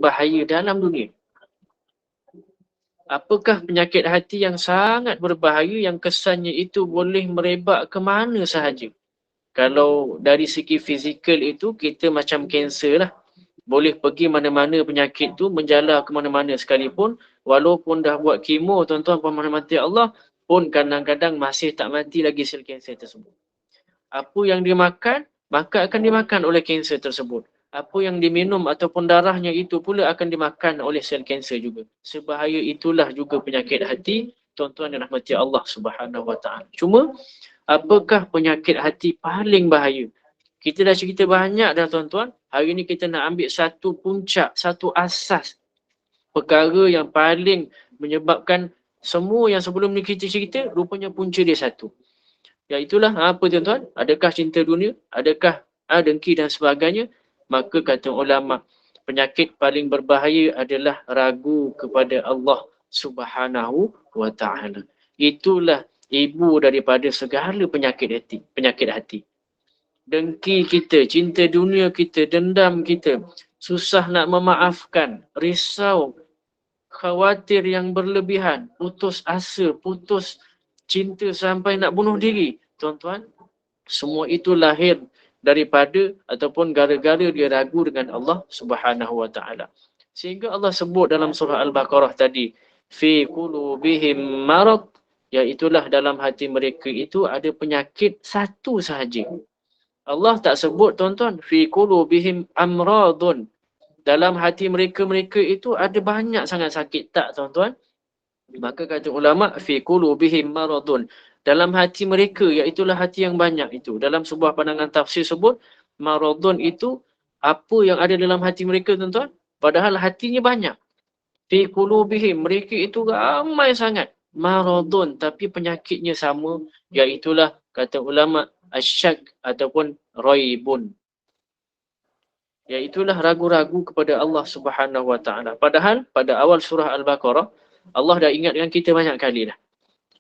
berbahaya dalam dunia. Apakah penyakit hati yang sangat berbahaya yang kesannya itu boleh merebak ke mana sahaja? Kalau dari segi fizikal itu kita macam kanser lah. Boleh pergi mana-mana penyakit tu, menjalar ke mana-mana sekalipun. Walaupun dah buat kemo, tuan-tuan pemerhati Allah, pun kadang-kadang masih tak mati lagi sel kanser tersebut. Apa yang dimakan, maka akan dimakan oleh kanser tersebut. Apa yang diminum ataupun darahnya itu pula akan dimakan oleh sel kanser juga. Sebahaya itulah juga penyakit hati, tuan-tuan yang rahmati Allah Subhanahu Wa Taala. Cuma, apakah penyakit hati paling bahaya? Kita dah cerita banyak dah tuan-tuan. Hari ni kita nak ambil satu puncak, satu asas perkara yang paling menyebabkan semua yang sebelum ni kita cerita, rupanya punca dia satu. Iaitulah apa tuan-tuan? Adakah cinta dunia? Adakah dengki dan sebagainya? Maka kata ulama, penyakit paling berbahaya adalah ragu kepada Allah Subhanahu Wa Taala. Itulah ibu daripada segala penyakit hati. Penyakit hati. Dengki kita, cinta dunia kita, dendam kita, susah nak memaafkan, risau, khawatir yang berlebihan, putus asa, putus cinta sampai nak bunuh diri. Tuan-tuan, semua itu lahir daripada ataupun gara-gara dia ragu dengan Allah Subhanahu Wa Taala. Sehingga Allah sebut dalam surah Al-Baqarah tadi, fi qulubihim marad, iaitulah dalam hati mereka itu ada penyakit satu sahaja. Allah tak sebut tuan-tuan, fi qulubihim amradun. Dalam hati mereka itu ada banyak sangat sakit, tak tuan-tuan? Maka kata ulama, fi qulubihim maradun. Dalam hati mereka, iaitulah hati yang banyak itu. Dalam sebuah pandangan tafsir sebut, maradun itu apa yang ada dalam hati mereka tuan-tuan? Padahal hatinya banyak. Fi qulubihim, mereka itu ramai sangat. Maradun, tapi penyakitnya sama, iaitulah kata ulama asyak ataupun raibun. Iaitulah ragu-ragu kepada Allah Subhanahu Wa Taala. Padahal pada awal surah Al-Baqarah, Allah dah ingatkan kita banyak kali dah.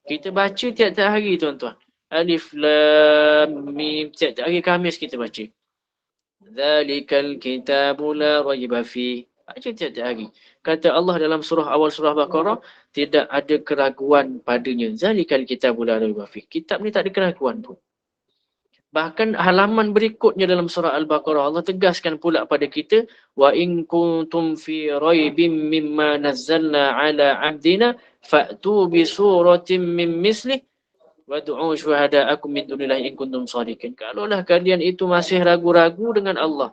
Kita baca tiap-tiap hari tuan-tuan. Alif Lam Mim, tiap-tiap hari Khamis kita baca. Zalikal kitabu la raiba fi. Baca tiap-tiap hari. Kata Allah dalam awal surah Baqarah, tidak ada keraguan padanya. Zalikal kitabu la raiba fi. Kitab ni tak ada keraguan pun. Bahkan halaman berikutnya dalam surah Al-Baqarah, Allah tegaskan pula pada kita, wa in kuntum fi raibim mimma nazzalna ala abdina fa'tu bi suratin min mislih wad'u syuhada'akum min dunillahi in kuntum shadiqin. Kalaulah kalian itu masih ragu-ragu dengan Allah.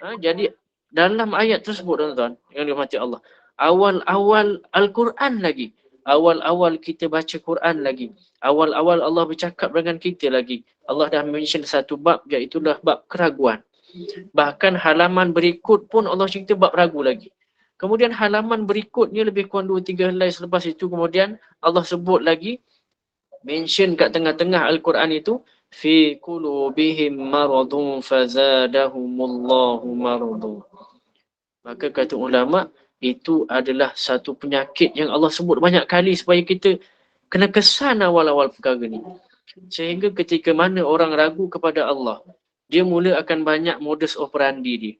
Jadi dalam ayat tersebut tuan-tuan yang dirahmati Allah, awal-awal Al-Quran lagi, awal-awal kita baca Quran lagi, awal-awal Allah bercakap dengan kita lagi, Allah dah mention satu bab, iaitulah bab keraguan. Bahkan halaman berikut pun Allah cerita bab ragu lagi. Kemudian halaman berikutnya lebih kurang 2-3 helai selepas itu, kemudian Allah sebut lagi, mention kat tengah-tengah Al-Quran itu, fi qulubihim maradun fazadahumullahu maradun. Maka kata ulama, itu adalah satu penyakit yang Allah sebut banyak kali supaya kita kena kesan awal-awal perkara ni. Sehingga ketika mana orang ragu kepada Allah, dia mula akan banyak modus operandi dia.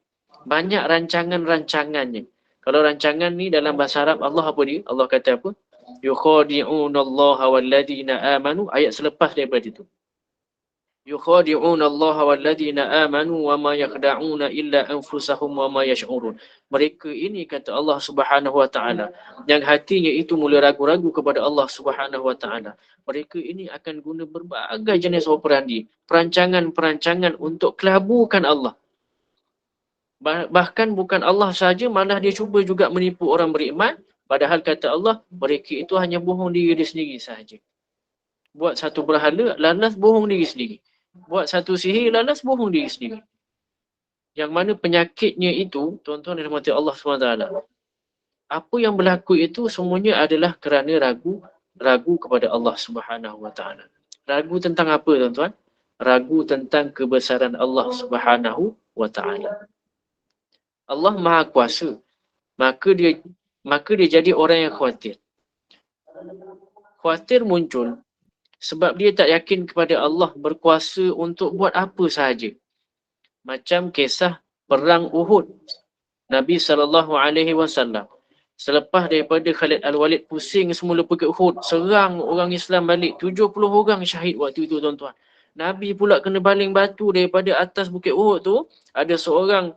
Banyak rancangan-rancangannya. Kalau rancangan ni dalam bahasa Arab, Allah apa dia? Allah kata apa? Yukhadi'unallaha walladhina amanu. Ayat selepas daripada itu. Yukhadi'unallaha walladhina amanu wa ma yakhda'una illa anfusahum wa ma yash'urun. Mereka ini kata Allah Subhanahu Wa Taala yang hatinya itu mula ragu-ragu kepada Allah Subhanahu Wa Taala. Mereka ini akan guna berbagai jenis operandi, perancangan-perancangan untuk kelabukan Allah. Bahkan bukan Allah saja, malah dia cuba juga menipu orang beriman. Padahal kata Allah, mereka itu hanya bohong diri dia sendiri sahaja. Buat satu berhala, lalas bohong diri sendiri. Buat satu sihir, lalas bohong diri sendiri. Yang mana penyakitnya itu, tuan-tuan dan rahmati Allah SWT, apa yang berlaku itu semuanya adalah kerana ragu kepada Allah Subhanahu Wa Taala. Ragu tentang apa tuan-tuan? Ragu tentang kebesaran Allah Subhanahu Wa Taala. Allah Maha Kuasa. Maka dia jadi orang yang khawatir. Khawatir muncul sebab dia tak yakin kepada Allah berkuasa untuk buat apa sahaja. Macam kisah perang Uhud. Nabi SAW selepas daripada Khalid Al-Walid pusing semula pergi Uhud, serang orang Islam balik, 70 orang syahid waktu itu tuan-tuan. Nabi pula kena baling batu daripada atas bukit Uhud tu. Ada seorang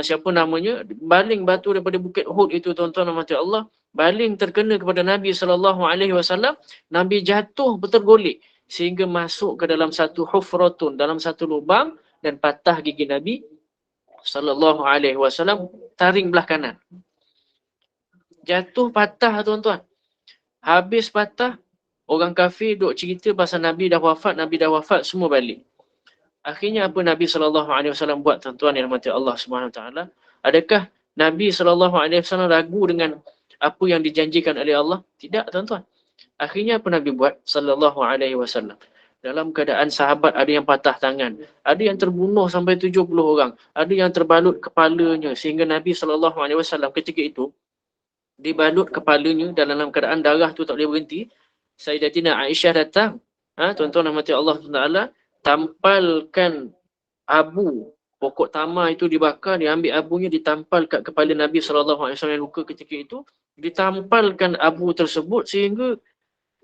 siapa namanya, baling batu daripada bukit Uhud itu tuan-tuan rahmati Allah, baling terkena kepada Nabi SAW. Nabi jatuh bertergolek sehingga masuk ke dalam satu hufratun, dalam satu lubang, dan patah gigi Nabi SAW, taring belah kanan. Jatuh patah tuan-tuan. Habis patah, orang kafir duk cerita pasal Nabi dah wafat, semua balik. Akhirnya apa Nabi SAW buat tuan-tuan yang rahmati Allah SWT? Adakah Nabi SAW ragu dengan apa yang dijanjikan oleh Allah? Tidak tuan-tuan. Akhirnya apa Nabi buat SAW? Dalam keadaan sahabat ada yang patah tangan, ada yang terbunuh sampai 70 orang, ada yang terbalut kepalanya, sehingga Nabi SAW ketika itu dibalut kepalanya dalam keadaan darah tu tak boleh berhenti. Sayyidatina Aisyah datang, tuan-tuan rahmati Allah Taala, tampalkan abu pokok tamar itu dibakar, dia ambil abunya ditampal kat kepala Nabi SAW yang luka ketika itu, ditampalkan abu tersebut sehingga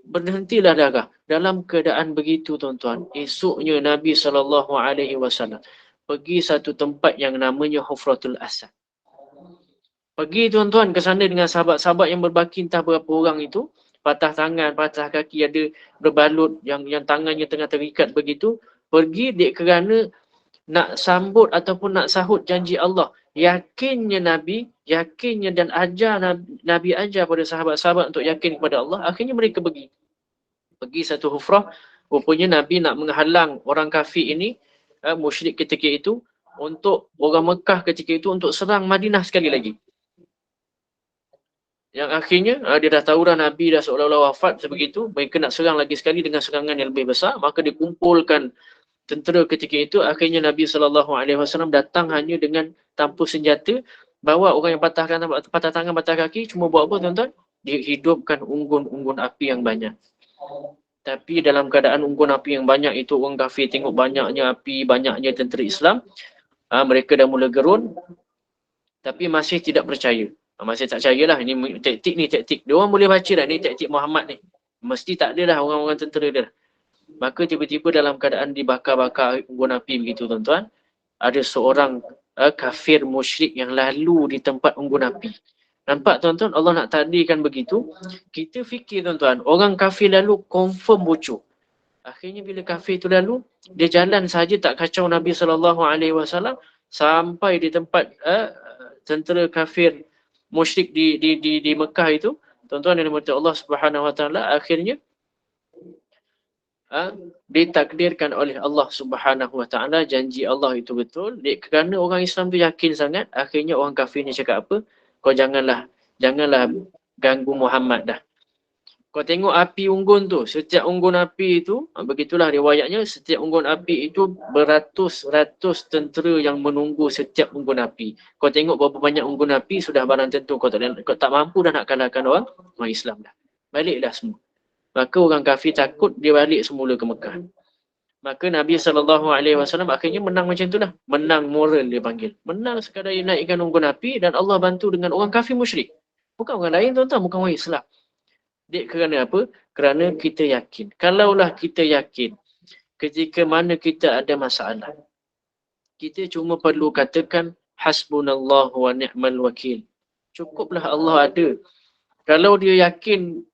berhentilah darah. Dalam keadaan begitu tuan-tuan, esoknya Nabi SAW pergi satu tempat yang namanya Hufratul Asad. Pergi tuan-tuan ke sana dengan sahabat-sahabat yang berbaki entah berapa orang itu, patah tangan, patah kaki, ada berbalut yang tangannya tengah terikat begitu. Pergi kerana nak sambut ataupun nak sahut janji Allah. Yakinnya Nabi, yakinnya dan ajar Nabi ajar pada sahabat-sahabat untuk yakin kepada Allah. Akhirnya mereka pergi. Pergi satu hufrah. Rupanya Nabi nak menghalang orang kafir ini, musyrik ketika itu, untuk orang Mekah ketika itu untuk serang Madinah sekali lagi. Yang akhirnya dia dah tahu dah Nabi dah seolah-olah wafat sebegitu, mereka nak serang lagi sekali dengan serangan yang lebih besar, maka dikumpulkan tentera ketika itu. Akhirnya Nabi SAW datang hanya dengan tanpa senjata, bawa orang yang patah tangan, patah kaki, cuma buat apa tuan-tuan? Dihidupkan unggun-unggun api yang banyak. Tapi dalam keadaan unggun api yang banyak itu, orang kafir tengok banyaknya api, banyaknya tentera Islam, mereka dah mula gerun, tapi masih tidak percaya. Masih tak percayalah, ini taktik. Dia orang boleh baca dah, ni taktik Muhammad ni. Mesti tak ada dah orang-orang tentera dia. Maka tiba-tiba dalam keadaan dibakar-bakar unggun api begitu tuan-tuan, ada seorang kafir musyrik yang lalu di tempat unggun api. Nampak tuan-tuan, Allah nak takdirkan begitu. Kita fikir tuan-tuan, orang kafir lalu confirm bocor. Akhirnya bila kafir itu lalu, dia jalan saja tak kacau Nabi SAW sampai di tempat tentera kafir musyrik di Mekah itu, tuan-tuan yang dimurti Allah Subhanahu Wa Taala, akhirnya ditakdirkan oleh Allah Subhanahu Wa Taala janji Allah itu betul. Kerana orang Islam tu yakin sangat, akhirnya orang kafir ni cakap apa? Kau janganlah ganggu Muhammad dah. Kau tengok api unggun tu, setiap unggun api itu, begitulah riwayatnya, setiap unggun api itu beratus-ratus tentera yang menunggu setiap unggun api. Kau tengok berapa banyak unggun api, sudah barang tentu kau tak mampu dah nak kalahkan orang Islam dah. Baliklah semua. Maka orang kafir takut, dia balik semula ke Mekah. Maka Nabi SAW akhirnya menang macam itulah. Menang moral dia panggil. Menang sekadar naikkan unggun api dan Allah bantu dengan orang kafir musyrik. Bukan orang lain tuan-tuan, bukan orang Islam. Kerana apa? Kerana kita yakin. Kalaulah kita yakin, ketika mana kita ada masalah, kita cuma perlu katakan hasbunallahu wa ni'mal wakil. Cukuplah Allah ada. Kalau dia yakin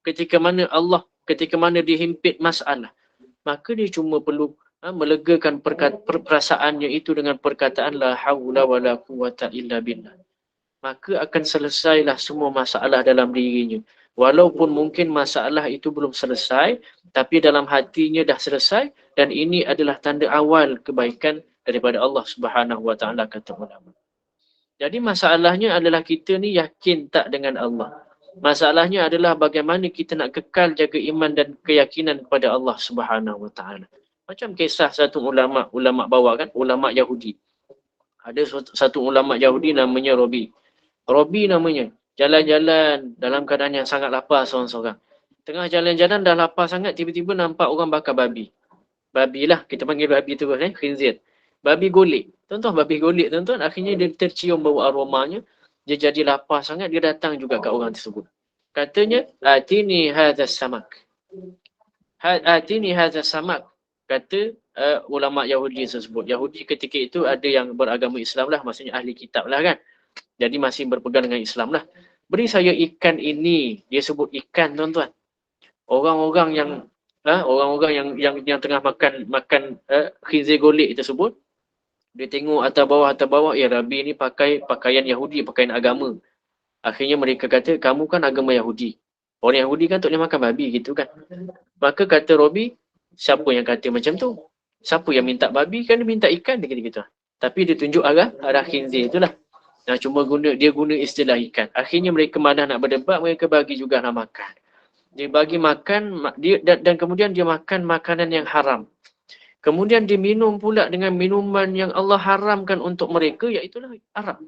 ketika mana dia himpit masalah, maka dia cuma perlu melegakan perasaannya itu dengan perkataan la haula wala quwata illa billah. Maka akan selesailah semua masalah dalam dirinya. Walaupun mungkin masalah itu belum selesai, tapi dalam hatinya dah selesai, dan ini adalah tanda awal kebaikan daripada Allah Subhanahu Wa Taala, kata ulama. Jadi masalahnya adalah kita ni yakin tak dengan Allah. Masalahnya adalah bagaimana kita nak kekal jaga iman dan keyakinan kepada Allah Subhanahu Wa Taala. Macam kisah satu ulama bawa kan, ulama Yahudi. Ada satu ulama Yahudi namanya Robi namanya. Jalan-jalan dalam keadaan yang sangat lapar seorang-seorang. Tengah jalan-jalan dah lapar sangat, tiba-tiba nampak orang bakar babi. Babi lah, kita panggil babi tu khinzir. babi golek. Tuan-tuan, babi golek tuan-tuan, akhirnya dia tercium bau aromanya, dia jadi lapar sangat, dia datang juga kat orang tersebut. Katanya, atini hadha samak. Atini hadha samak. Kata ulama Yahudi tersebut. Yahudi ketika itu ada yang beragama Islam lah, maksudnya ahli kitab lah kan. Jadi masih berpegang dengan Islam lah. Beri saya ikan ini. Dia sebut ikan tuan-tuan. Orang-orang yang tengah makan khinzir golek tersebut, dia tengok atas bawah, ya Rabi ni pakai pakaian Yahudi, pakaian agama. Akhirnya mereka kata, kamu kan agama Yahudi. Orang Yahudi kan tak boleh makan babi gitu kan. Maka kata Robi, siapa yang kata macam tu? Siapa yang minta babi? Kan dia minta ikan, dia kata gitu. Tapi dia tunjuk arah khinzir itulah. Nah, cuma dia guna istilah ikan. Akhirnya mereka malah nak berdebat, mereka bagi juga nak makan. Dia bagi makan, dan kemudian dia makan makanan yang haram. Kemudian dia minum pula dengan minuman yang Allah haramkan untuk mereka, iaitulah arak.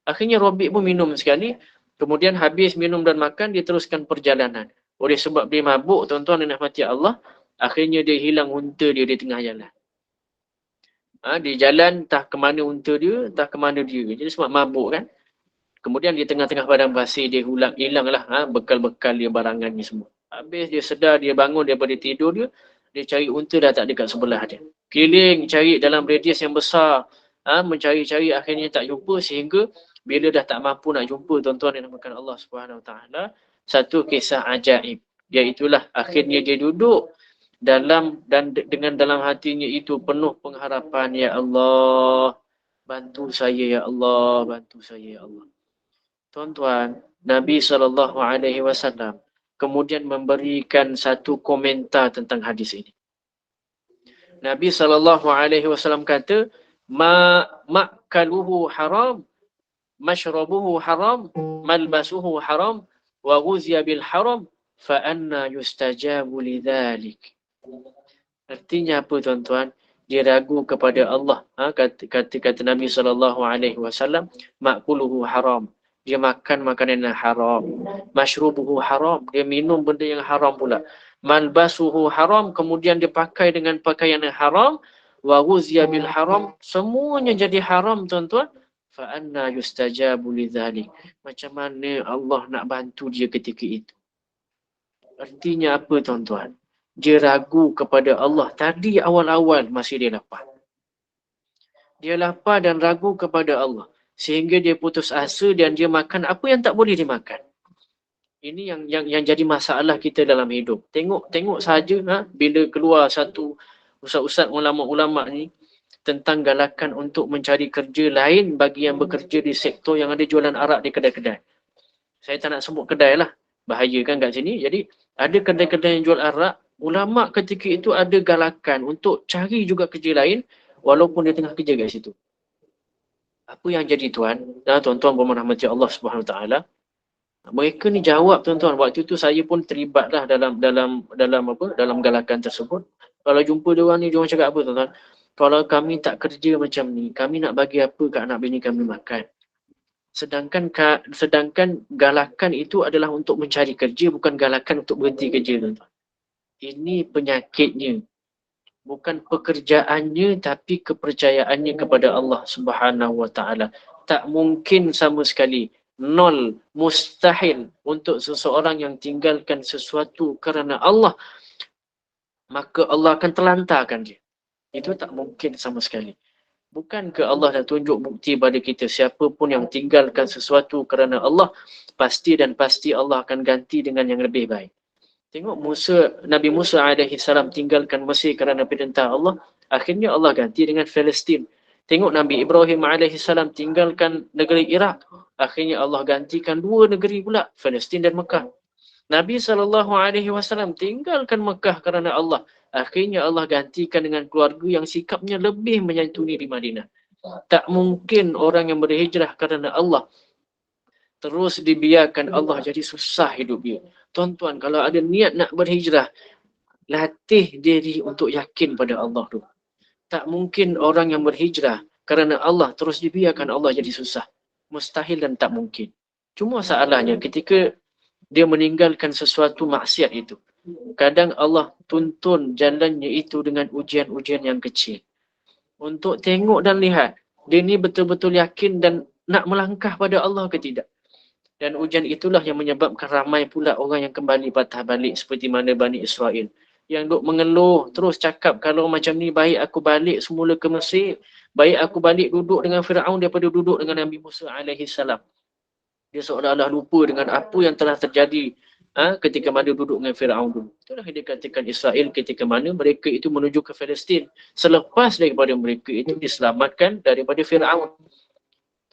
Akhirnya Robi pun minum sekali. Kemudian habis minum dan makan, dia teruskan perjalanan. Oleh sebab dia mabuk, tuan-tuan dan rahmati Allah, akhirnya dia hilang unta dia di tengah jalan. Dia jalan, entah ke mana unta dia, entah ke mana dia. Jadi sebab mabuk kan. Kemudian di tengah-tengah padang pasir, dia hilanglah bekal-bekal dia, barangan ni semua. Habis dia sedar, dia bangun daripada tidur dia, dia cari unta dah tak dekat sebelah dia. Keliling, cari dalam radius yang besar. Mencari-cari, akhirnya tak jumpa sehingga bila dah tak mampu nak jumpa, tuan-tuan yang namakan Allah Subhanahu Wa Taala, satu kisah ajaib. Iaitulah akhirnya dia duduk dengan dalam hatinya itu penuh pengharapan, ya Allah, bantu saya ya Allah, bantu saya ya Allah. Tuan-tuan, Nabi SAW kemudian memberikan satu komentar tentang hadis ini. Nabi SAW kata, ma'kaluhu haram, mashrabuhu haram, malbasuhu haram, wa ghuziya bil haram, fa anna yustajabu lidzalik. Artinya apa tuan-tuan? Dia ragu kepada Allah. Kata Nabi SAW, ma'kuluhu haram. Dia makan makanan yang haram. Mashrubuhu haram. Dia minum benda yang haram pula. Malbasuhu haram. Kemudian dia pakai dengan pakaian yang haram. Wa ghuziya bil haram. Semuanya jadi haram tuan-tuan. Fa anna yustajabu lidzalik. Macam mana Allah nak bantu dia ketika itu? Artinya apa tuan-tuan? Dia ragu kepada Allah. Tadi awal-awal masih dia lapar. Dia lapar dan ragu kepada Allah. Sehingga dia putus asa dan dia makan apa yang tak boleh dimakan. Ini yang jadi masalah kita dalam hidup. Tengok saja bila keluar satu ustaz-ustaz ulama-ulama ni tentang galakan untuk mencari kerja lain bagi yang bekerja di sektor yang ada jualan arak di kedai-kedai. Saya tak nak sebut kedai lah. Bahaya kan kat sini. Jadi ada kedai-kedai yang jual arak. Ulama ketika itu ada galakan untuk cari juga kerja lain walaupun dia tengah kerja kat situ. Apa yang jadi tuan? Tuan-tuan berrahmati Allah Subhanahu Wa Taala. Mereka ni jawab tuan-tuan. Waktu itu saya pun terlibatlah dalam galakan tersebut. Kalau jumpa dia orang ni, dia orang cakap apa tuan-tuan? Kalau kami tak kerja macam ni, kami nak bagi apa kat anak bini kami makan? Sedangkan galakan itu adalah untuk mencari kerja, bukan galakan untuk berhenti kerja tuan-tuan. Ini penyakitnya. Bukan pekerjaannya tapi kepercayaannya kepada Allah Subhanahu Wa Taala. Tak mungkin sama sekali. Nol, mustahil untuk seseorang yang tinggalkan sesuatu kerana Allah, maka Allah akan telantarkan dia. Itu tak mungkin sama sekali. Bukankah Allah dah tunjuk bukti pada kita, siapa pun yang tinggalkan sesuatu kerana Allah, pasti Allah akan ganti dengan yang lebih baik. Tengok Nabi Musa AS tinggalkan Mesir kerana perintah Allah. Akhirnya Allah ganti dengan Palestin. Tengok Nabi Ibrahim AS tinggalkan negeri Iraq. Akhirnya Allah gantikan dua negeri pula, Palestin dan Mekah. Nabi SAW tinggalkan Mekah kerana Allah. Akhirnya Allah gantikan dengan keluarga yang sikapnya lebih menyantuni di Madinah. Tak mungkin orang yang berhijrah kerana Allah terus dibiarkan Allah jadi susah hidup dia. Tuan-tuan, kalau ada niat nak berhijrah, latih diri untuk yakin pada Allah tu. Tak mungkin orang yang berhijrah kerana Allah terus dibiarkan Allah jadi susah. Mustahil dan tak mungkin. Cuma masalahnya ketika dia meninggalkan sesuatu maksiat itu, kadang Allah tuntun jalannya itu dengan ujian-ujian yang kecil. untuk tengok dan lihat dia ni betul-betul yakin dan nak melangkah pada Allah ke tidak. Dan ujian itulah yang menyebabkan ramai pula orang yang kembali patah balik seperti mana Bani Israel. Yang duk mengeluh, terus cakap kalau macam ni baik aku balik semula ke Mesir. Baik aku balik duduk dengan Firaun daripada duduk dengan Nabi Musa alaihi salam. Dia seolah-olah lupa dengan apa yang telah terjadi ketika mana duduk dengan Firaun dulu. Itulah yang dikatakan Israel ketika mana mereka itu menuju ke Palestin. Selepas daripada mereka itu diselamatkan daripada Firaun.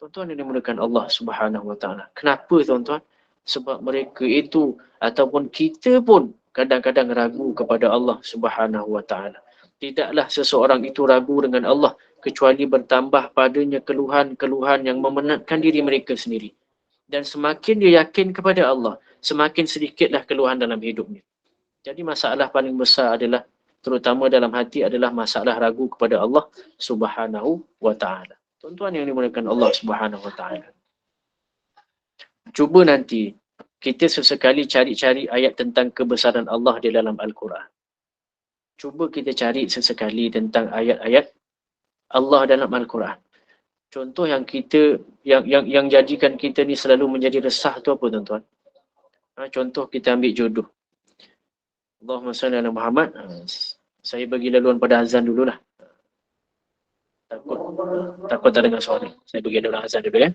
Tuan-tuan yang dimulakan Allah Subhanahu Wa Taala. Kenapa tuan-tuan? Sebab mereka itu ataupun kita pun kadang-kadang ragu kepada Allah Subhanahu Wa Taala. Tidaklah seseorang itu ragu dengan Allah kecuali bertambah padanya keluhan-keluhan yang memenatkan diri mereka sendiri. Dan semakin dia yakin kepada Allah, semakin sedikitlah keluhan dalam hidupnya. Jadi masalah paling besar adalah terutama dalam hati adalah masalah ragu kepada Allah Subhanahu Wa Taala. Tuan-tuan yang dimuliakan Allah Subhanahu Wa Taala. Cuba nanti kita sesekali cari-cari ayat tentang kebesaran Allah di dalam Al-Quran. Cuba kita cari sesekali tentang ayat-ayat Allah dalam Al-Quran. Contoh yang kita yang jadikan kita ni selalu menjadi resah tu apa tuan-tuan? Contoh kita ambil jodoh. Allahumma salli ala Muhammad. Saya bagi laluan pada azan dululah. Takut tak dengar suara. Saya bagi laluan azan dulu ya.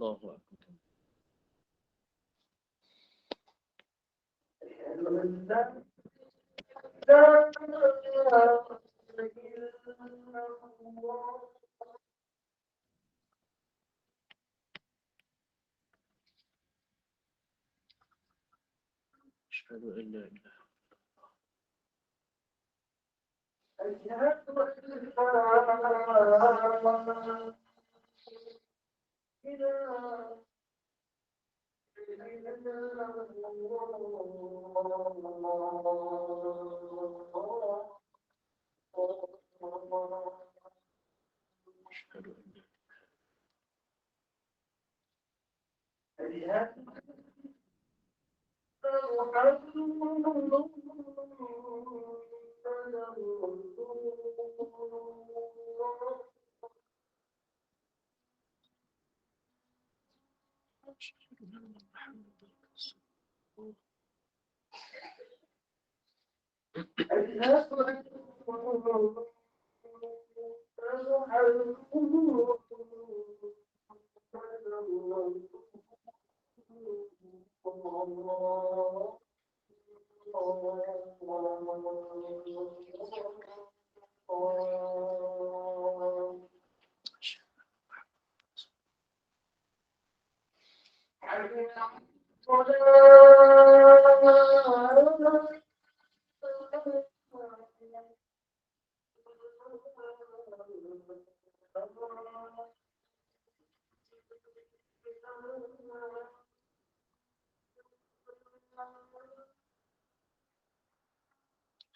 Allahu Akbar. Asyhadu an la ilaha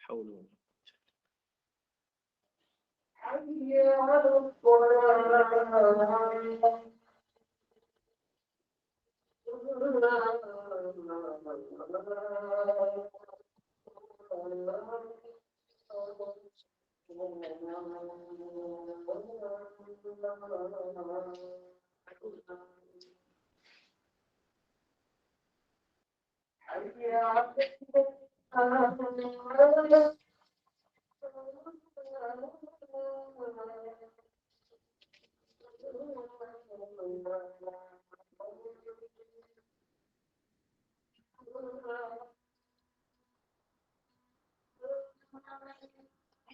haula.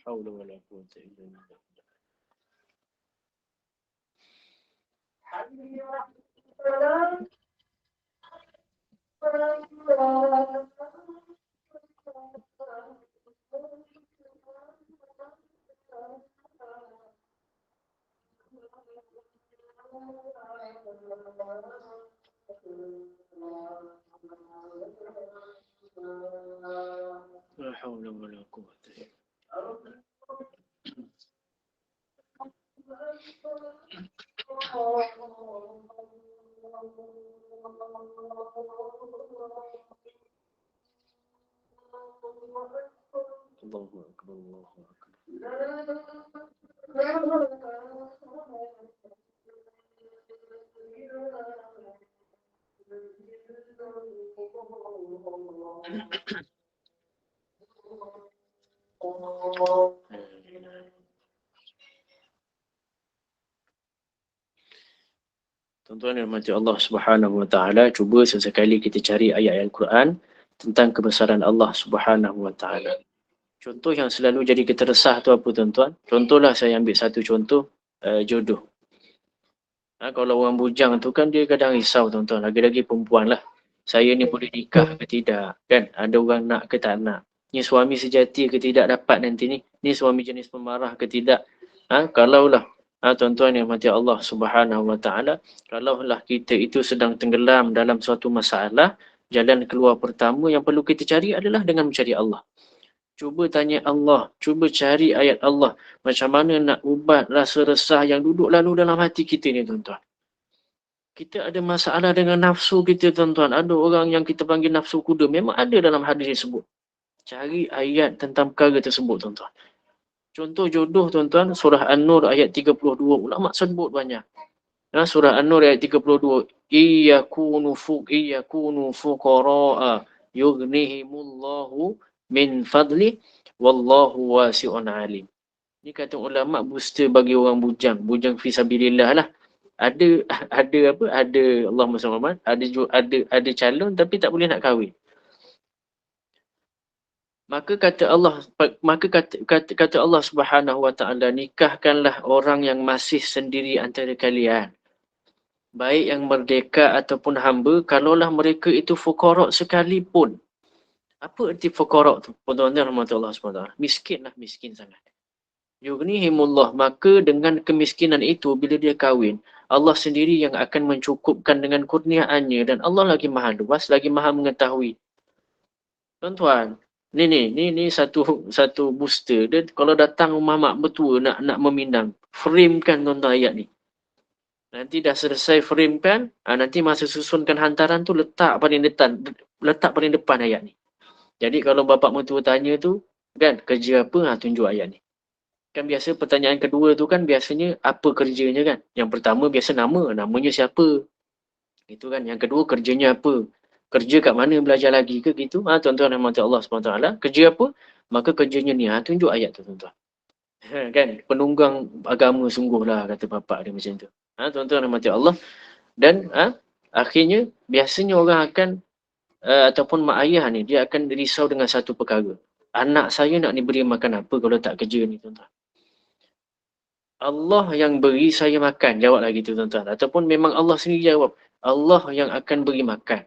حول ولا قوة إلا بالله. La haula wala quwwata illa billah. Allahu akbar, Allahu akbar. Tuan-tuan yang dirahmati Allah Subhanahu Wa Taala, cuba sesekali kita cari ayat Al-Quran tentang kebesaran Allah Subhanahu Wa Taala. Contoh yang selalu jadi kita resah tu apa tuan-tuan? Contohlah saya ambil satu contoh, jodoh. Kalau orang bujang tu kan dia kadang risau tuan-tuan, lagi-lagi perempuan lah. Saya ni boleh nikah ke tidak? Kan? Ada orang nak ke tak nak? Ni suami sejati ke tidak dapat nanti ni? Ni suami jenis pemarah ke tidak? Kalaulah tuan-tuan yang mati Allah Subhanahu Wa Taala, kalaulah kita itu sedang tenggelam dalam suatu masalah, jalan keluar pertama yang perlu kita cari adalah dengan mencari Allah. Cuba tanya Allah, cuba cari ayat Allah. Macam mana nak ubat rasa resah yang duduk lalu dalam hati kita ni tuan-tuan. Kita ada masalah dengan nafsu kita tuan-tuan. Ada orang yang kita panggil nafsu kuda. Memang ada dalam hadis disebut. Cari ayat tentang perkara tersebut tuan-tuan. Contoh jodoh tuan-tuan, surah An-Nur ayat 32. Ulama sebut banyak. Surah An-Nur ayat 32. Iyakunu fuqara'a yughnihimullahu min fadli wallahu wasi'un alim. Ni kata ulama booster bagi orang bujang fisabilillah lah. Ada Allahumma salli ada calon tapi tak boleh nak kahwin. Maka kata Allah Subhanahu Wa Taala, nikahkanlah orang yang masih sendiri antara kalian. Baik yang merdeka ataupun hamba, kalaulah mereka itu fuqara sekalipun. Apa erti fuqara tu? Tuan-tuan rahmat Allah SWT. Miskin sangat. Yughnihimullah, maka dengan kemiskinan itu bila dia kahwin, Allah sendiri yang akan mencukupkan dengan kurniaannya dan Allah lagi maha luas, lagi maha mengetahui. Tuan-tuan, ni satu booster. Dia kalau datang rumah mak bertua nak meminang, framekan tuan-tuan ayat ni. Nanti dah selesai framekan, nanti masa susunkan hantaran tu letak paling depan ayat ni. Jadi kalau bapak mertua tanya tu, kan kerja apa? Tunjuk ayat ni. Kan biasa pertanyaan kedua tu kan biasanya apa kerjanya kan? Yang pertama biasa namanya siapa? Itu kan. Yang kedua kerjanya apa? Kerja kat mana, belajar lagi ke gitu? Tuan-tuan rahmat Allah SWT. Kerja apa? Maka kerjanya ni. Tunjuk ayat tu tuan-tuan. Kan? Penunggang agama sungguh lah kata bapak dia macam tu. Tuan-tuan rahmat Allah. Dan akhirnya biasanya orang akan ataupun mak ayah ni, dia akan risau dengan satu perkara. Anak saya nak diberi makan apa kalau tak kerja ni tuan-tuan? Allah yang beri saya makan, jawab lagi tu tuan-tuan. Ataupun memang Allah sendiri jawab, Allah yang akan beri makan.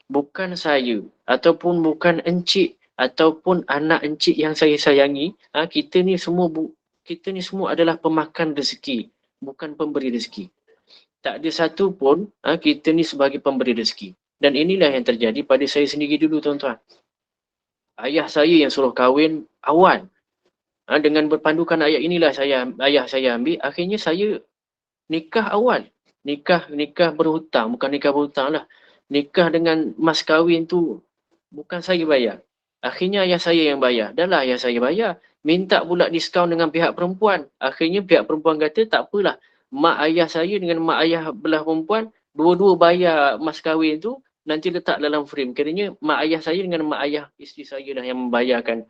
Bukan saya, ataupun bukan encik, ataupun anak encik yang saya sayangi. Kita ni semua adalah pemakan rezeki, bukan pemberi rezeki. Tak ada satu pun kita ni sebagai pemberi rezeki. Dan inilah yang terjadi pada saya sendiri dulu tuan-tuan. Ayah saya yang suruh kahwin awal. Dengan berpandukan ayat inilah ayah saya ambil. Akhirnya saya nikah awal. Nikah berhutang. Bukan nikah berhutang lah. Nikah dengan mas kahwin tu bukan saya bayar. Akhirnya ayah saya yang bayar. Dah lah ayah saya bayar. Minta pula diskaun dengan pihak perempuan. Akhirnya pihak perempuan kata tak apalah. Mak ayah saya dengan mak ayah belah perempuan, dua-dua bayar mas kahwin tu. Nanti letak dalam frame. Kiranya mak ayah saya dengan mak ayah isteri saya lah yang membayarkan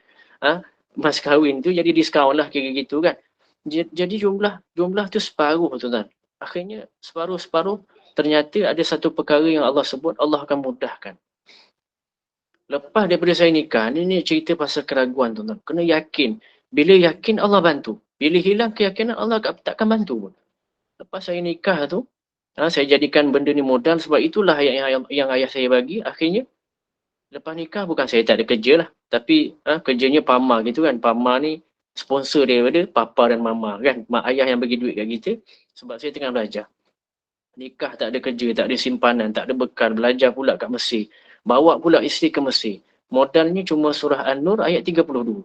mas kahwin tu. Jadi diskaun lah kira gitu kan. Jadi jumlah tu separuh tuan-tuan. Akhirnya separuh. Ternyata ada satu perkara yang Allah sebut, Allah akan mudahkan. Lepas daripada saya nikah, ni cerita pasal keraguan tuan-tuan. Kena yakin. Bila yakin Allah bantu. Bila hilang keyakinan Allah takkan bantu pun. Lepas saya nikah tu, saya jadikan benda ni modal sebab itulah yang ayah saya bagi. Akhirnya, lepas nikah bukan saya tak ada kerja lah. Tapi kerjanya pama gitu kan. Pama ni sponsor daripada papa dan mama kan. Mak ayah yang bagi duit kat kita. Sebab saya tengah belajar. Nikah tak ada kerja, tak ada simpanan, tak ada bekal. Belajar pula kat Mesir. bawa pula isteri ke Mesir. Modalnya cuma surah An-Nur ayat 32.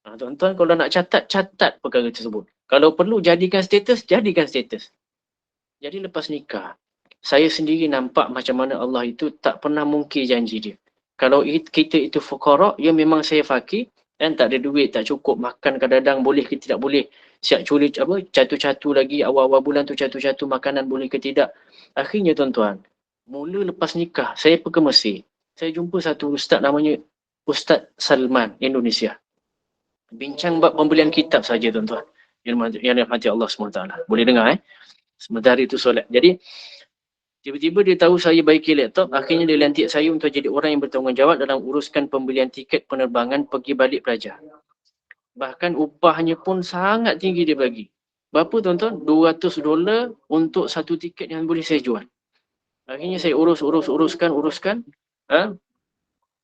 Tuan-tuan kalau nak catat perkara tersebut. Kalau perlu jadikan status. Jadi lepas nikah, saya sendiri nampak macam mana Allah itu tak pernah mungkir janji dia. Kalau kita itu fuqara, ya memang saya fakir dan tak ada duit, tak cukup makan, kadang-kadang boleh ke tidak boleh. Siap curi catu-catu lagi awal-awal bulan tu, catu-catu makanan boleh ke tidak. Akhirnya tuan-tuan, mula lepas nikah, saya pergi ke Mesir. Saya jumpa satu ustaz namanya Ustaz Salman, Indonesia. Bincang bab pembelian kitab saja tuan-tuan. Yang dirahmati Allah SWT. Boleh dengar sementara itu solat. Jadi tiba-tiba dia tahu saya baiki laptop, akhirnya dia lantik saya untuk jadi orang yang bertanggungjawab dalam uruskan pembelian tiket penerbangan pergi balik pelajar. Bahkan upahnya pun sangat tinggi dia bagi. Berapa tuan-tuan? $200 untuk satu tiket yang boleh saya jual. Akhirnya saya uruskan.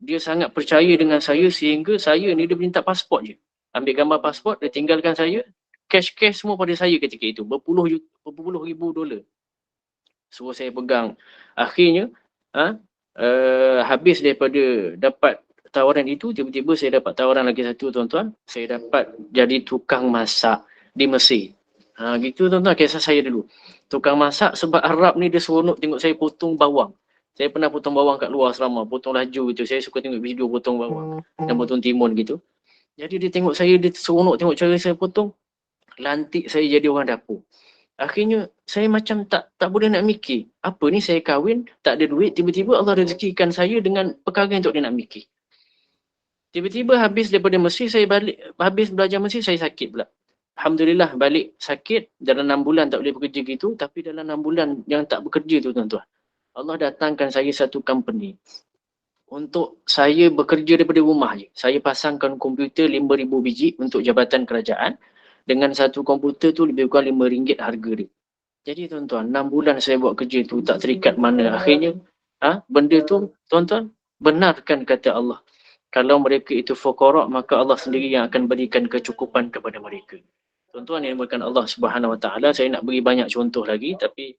Dia sangat percaya dengan saya sehingga saya ni dia minta pasport je. Ambil gambar pasport, dia tinggalkan saya. Cash semua pada saya ketika itu. Berpuluh ribu dolar. Suruh saya pegang. Akhirnya, habis daripada dapat tawaran itu, tiba-tiba saya dapat tawaran lagi satu tuan-tuan. Saya dapat jadi tukang masak di Mesir. Gitu tuan-tuan kisah saya dulu. Tukang masak sebab Arab ni dia seronok tengok saya potong bawang. Saya pernah potong bawang kat luar selama, potong laju gitu. Saya suka tengok video potong bawang dan potong timun gitu. Jadi dia tengok saya, dia seronok tengok cara saya potong. Lantik saya jadi orang dapur. Akhirnya saya macam tak boleh nak mikir. Apa ni saya kahwin, tak ada duit, tiba-tiba Allah rezekikan saya dengan perkara yang tak boleh nak mikir. Tiba-tiba habis daripada Mesir, saya balik, habis belajar Mesir, saya sakit pula. Alhamdulillah balik sakit, dalam 6 bulan tak boleh bekerja gitu, tapi dalam 6 bulan yang tak bekerja tu tuan-tuan, Allah datangkan saya satu company untuk saya bekerja daripada rumah je. Saya pasangkan komputer 5,000 biji untuk jabatan kerajaan. Dengan satu komputer tu lebih kurang RM5 harga dia. Jadi tuan-tuan, 6 bulan saya buat kerja tu tak terikat mana. Akhirnya, benda tu tuan-tuan, benarkan kata Allah. Kalau mereka itu fuqara, maka Allah sendiri yang akan berikan kecukupan kepada mereka. Tuan-tuan yang dimuliakan Allah Subhanahu Wa Taala, saya nak beri banyak contoh lagi, tapi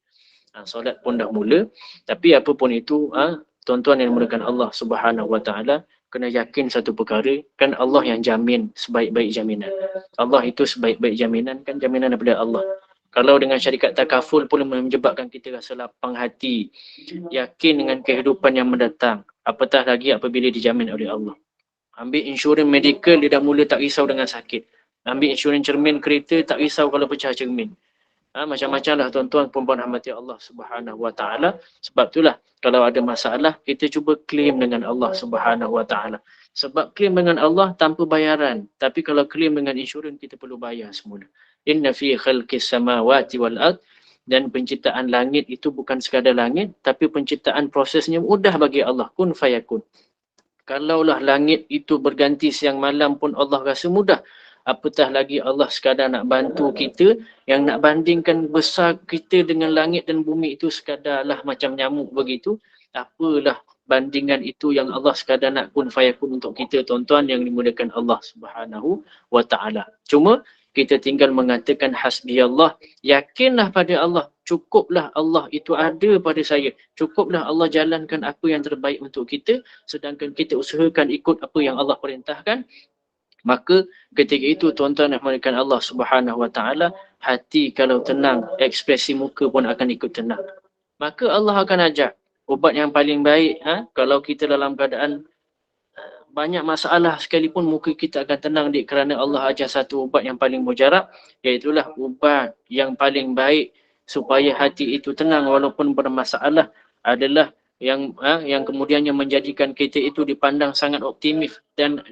solat pun dah mula. Tapi apapun itu, tuan-tuan yang dimuliakan Allah Subhanahu Wa Taala, kena yakin satu perkara, kan Allah yang jamin sebaik-baik jaminan. Allah itu sebaik-baik jaminan, kan jaminan daripada Allah. Kalau dengan syarikat takaful pun menyebabkan kita rasa lapang hati, yakin dengan kehidupan yang mendatang, apatah lagi apabila dijamin oleh Allah. Ambil insurans medical, dia dah mula tak risau dengan sakit. Ambil insurans cermin kereta, tak risau kalau pecah cermin. Macam-macam lah tuan-tuan perempuan rahmati Allah Subhanahu Wa Taala. Sebab itulah kalau ada masalah, kita cuba claim dengan Allah Subhanahu Wa Taala. Sebab claim dengan Allah tanpa bayaran. Tapi kalau claim dengan insurans, kita perlu bayar semula. Inna fi khalqis samawati wal ard. Dan penciptaan langit itu bukan sekadar langit, tapi penciptaan prosesnya mudah bagi Allah. Kun fayakun. Kalaulah langit itu berganti siang malam pun Allah rasa mudah. Apatah lagi Allah sekadar nak bantu kita, yang nak bandingkan besar kita dengan langit dan bumi itu sekadarlah macam nyamuk begitu. Apalah bandingan itu yang Allah sekadar nak kun fayakun untuk kita tuan-tuan yang dimuliakan Allah Subhanahu Wa Taala. Cuma kita tinggal mengatakan hasbiyallah, yakinlah pada Allah, cukuplah Allah itu ada pada saya, cukuplah Allah jalankan apa yang terbaik untuk kita, sedangkan kita usahakan ikut apa yang Allah perintahkan. Maka ketika itu tuan-tuan yang dimuliakan Allah Subhanahu Wa Taala, hati kalau tenang, ekspresi muka pun akan ikut tenang. Maka Allah akan ajar ubat yang paling baik. Kalau kita dalam keadaan banyak masalah sekalipun, muka kita akan tenang kerana Allah ajar satu ubat yang paling mujarab, iaitulah ubat yang paling baik supaya hati itu tenang walaupun bermasalah adalah yang kemudiannya menjadikan kita itu dipandang sangat optimis dan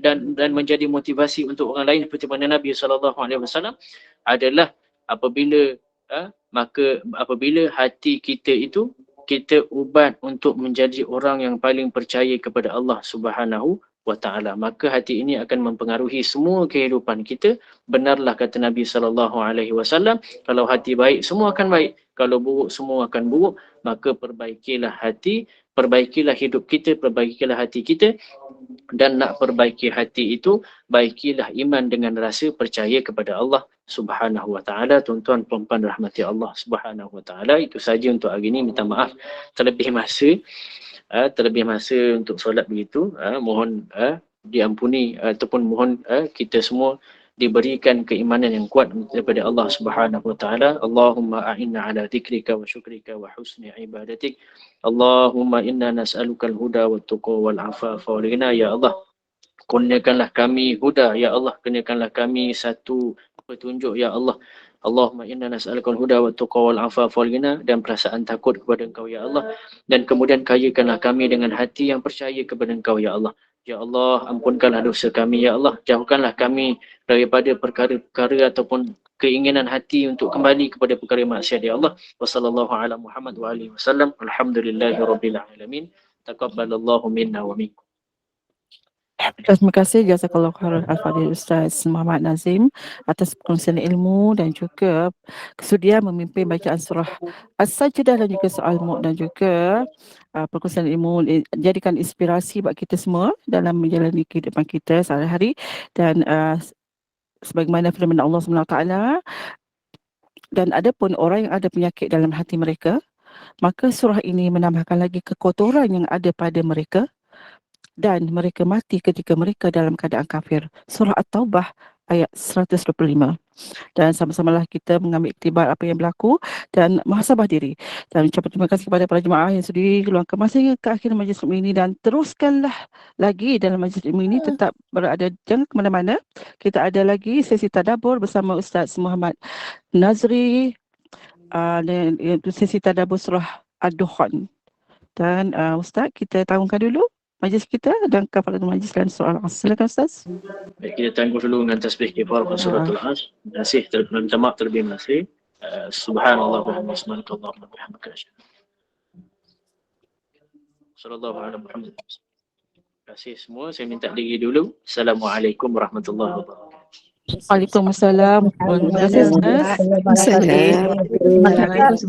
menjadi motivasi untuk orang lain seperti mana Nabi SAW adalah apabila apabila hati kita itu kita ubat untuk menjadi orang yang paling percaya kepada Allah Subhanahu Wa Taala, maka hati ini akan mempengaruhi semua kehidupan kita. Benarlah kata Nabi SAW, kalau hati baik semua akan baik, kalau buruk semua akan buruk. Maka perbaikilah hati, perbaikilah hidup kita, perbaikilah hati kita. Dan nak perbaiki hati itu, baikilah iman dengan rasa percaya kepada Allah Subhanahu Wa Taala. Tuan-tuan perempuan rahmati Allah Subhanahu Wa Taala, itu saja untuk hari ini. Minta maaf terlebih masa. terlebih masa untuk solat begitu, mohon diampuni ataupun mohon kita semua diberikan keimanan yang kuat daripada Allah Subhanahu wa taala. Allahumma a'inna ala dzikrika wa syukrika wa husni ibadatik. Allahumma inna nas'aluka al-huda wat tuqa wal afafa wal ghina. Ya Allah, kurniakanlah kami huda, ya Allah, kurniakanlah kami satu petunjuk, ya Allah. Allahumma inna nas'aluka al-huda wat tuqa wal afafa wal ghina, dan perasaan takut kepada Engkau, ya Allah. Dan kemudian kayakanlah kami dengan hati yang percaya kepada Engkau, ya Allah. Ya Allah, ampunkanlah dosa kami, ya Allah. Jauhkanlah kami daripada perkara-perkara ataupun keinginan hati untuk kembali kepada perkara maksiat, ya Allah. Wa sallallahu ala Muhammad wa alihi wasallam. Alhamdulillahirabbil alamin. Taqabbalallahu minna wa minkum. Terima kasih jazakallahu khairan al-fadhil Ustaz Muhammad Nazim atas perkongsian ilmu dan juga kesudian memimpin bacaan surah As-Sajdah dan juga soal Mu'min dan juga perkongsian ilmu jadikan inspirasi buat kita semua dalam menjalani kehidupan kita sehari-hari. Dan sebagaimana firman Allah SWT, dan ada pun orang yang ada penyakit dalam hati mereka, maka surah ini menambahkan lagi kekotoran yang ada pada mereka dan mereka mati ketika mereka dalam keadaan kafir. Surah At-Taubah ayat 125. Dan sama-samalah kita mengambil iktibar apa yang berlaku dan muhasabah diri. Dan ucapkan terima kasih kepada para jemaah yang sudi luangkan masa ke akhir majlis ilmu ini, dan teruskanlah lagi dalam majlis ilmu ini, tetap berada, jangan ke mana-mana. Kita ada lagi sesi tadabbur bersama Ustaz Muhammad Nazri, dan iaitu sesi tadabbur surah Ad-Dukhan. Dan Ustaz, kita tangguhkan dulu majlis kita dan kafaratul majlis dan soal Asr. Silakan Ustaz. Baik, kita tangguh dulu dengan tasbih kifaratul suratul Asr. Terima kasih, minta maaf terlebih dahulu. Subhanallah wa bihamdihi wa bihamdika. Sallallahu alaihi Muhammad. Terima kasih semua. Saya minta diri dulu. Assalamualaikum warahmatullahi wabarakatuh. Waalaikumsalam. Terima kasih Ustaz. Assalamualaikum.